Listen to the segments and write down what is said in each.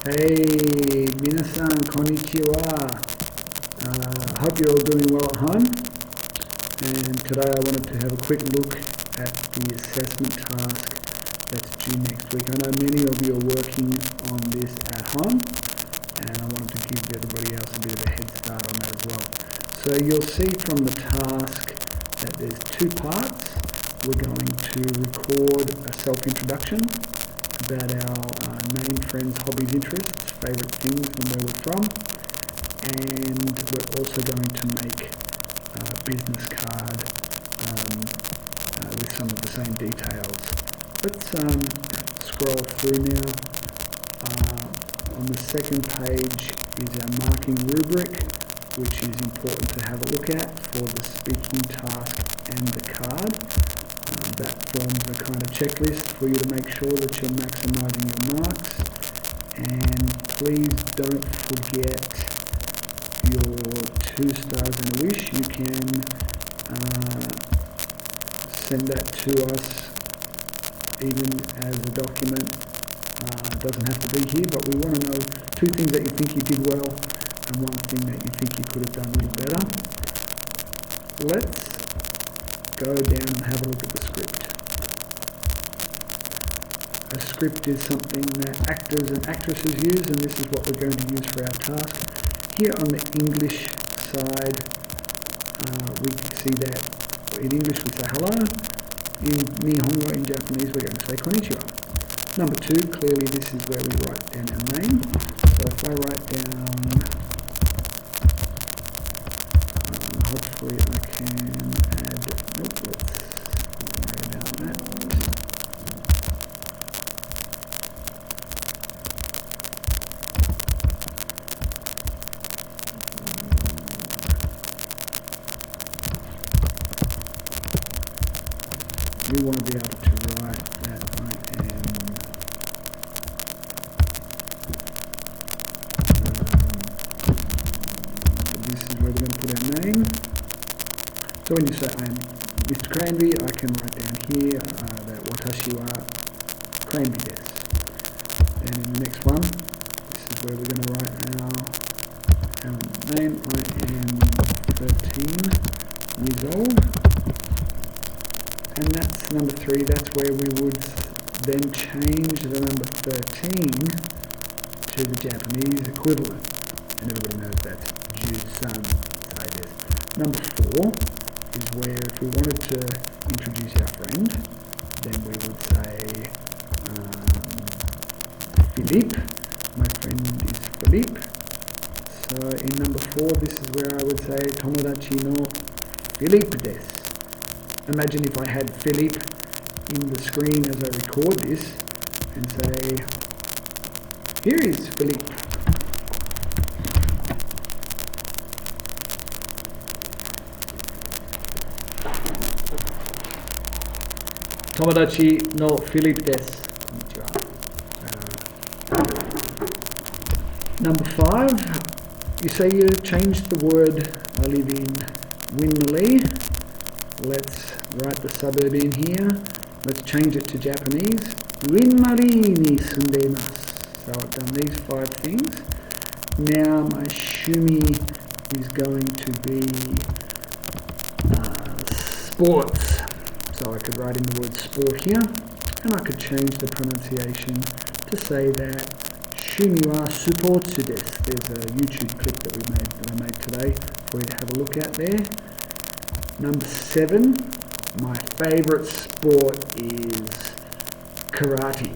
Hey, minasan, konnichiwa. Hope you're all doing well at home. And today I wanted to have a quick look at the assessment task that's due next week. I know many of you are working on this at home, and I wanted to give everybody else a bit of a head start on that as well. So you'll see from the task that there's two parts. We're going to record a self-introduction about our name, friends, hobbies, interests, favourite things and where we're from. And we're also going to make a business card with some of the same details. Let's scroll through now. On the second page is our marking rubric, which is important to have a look at for the speaking task and the card. That forms a kind of checklist for you to make sure that you're maximising your marks. And please don't forget your 2 stars and a wish. You can send that to us even as a document. It doesn't have to be here, but we want to know 2 things that you think you did well and 1 thing that you think you could have done a little better. Let's go down and have a look at the script. A script is something that actors and actresses use, and this is what we're going to use for our task. Here on the English side, we see that in English we say hello. In Nihongo, in Japanese, we're going to say konnichiwa. Number 2, clearly this is where we write down our name. So if I write down, hopefully I can add, nope, let's worry about that. We want to be able to write that I am so this is where we're going to put our name. So when you say I am Mr. Cranby, I can write down here that watashi wa Cranby desu. And in the next one, this is where we're going to write our name. I am 13 years old. And that's number 3. That's where we would then change the number 13 to the Japanese equivalent. And everybody knows that's Ju-san. So it is. Number 4 is where if we wanted to introduce our friend, then we would say Philippe. My friend is Philippe. So in number 4, this is where I would say Tomodachi no Philippe desu. Imagine if I had Philippe in the screen as I record this and say, here is Philippe. Tomodachi no Philippe desu. Number 5, you say you changed the word I live in Winmalee. Let's write the suburb in here. Let's change it to Japanese. Winmalee ni sundemasu. So I've done these 5 things. Now my shumi is going to be sports. So I could write in the word sport here, and I could change the pronunciation to say that shumi wa supotsu desu. There's a YouTube clip that I made today for you to have a look at there. Number 7, my favourite sport is karate.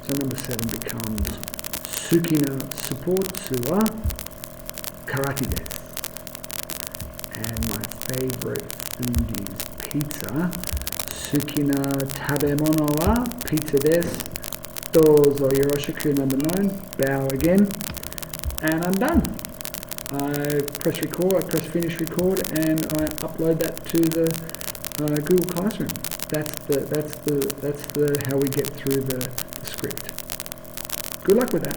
So number 7 becomes Suki no supotsu wa karate desu. And my favourite food is pizza. Suki no tabemono wa pizza desu. Dozo yoroshiku. Number 9, bow again. And I'm done. I press record, I press finish record, and I upload that to the Google Classroom. That's how we get through the script. Good luck with that.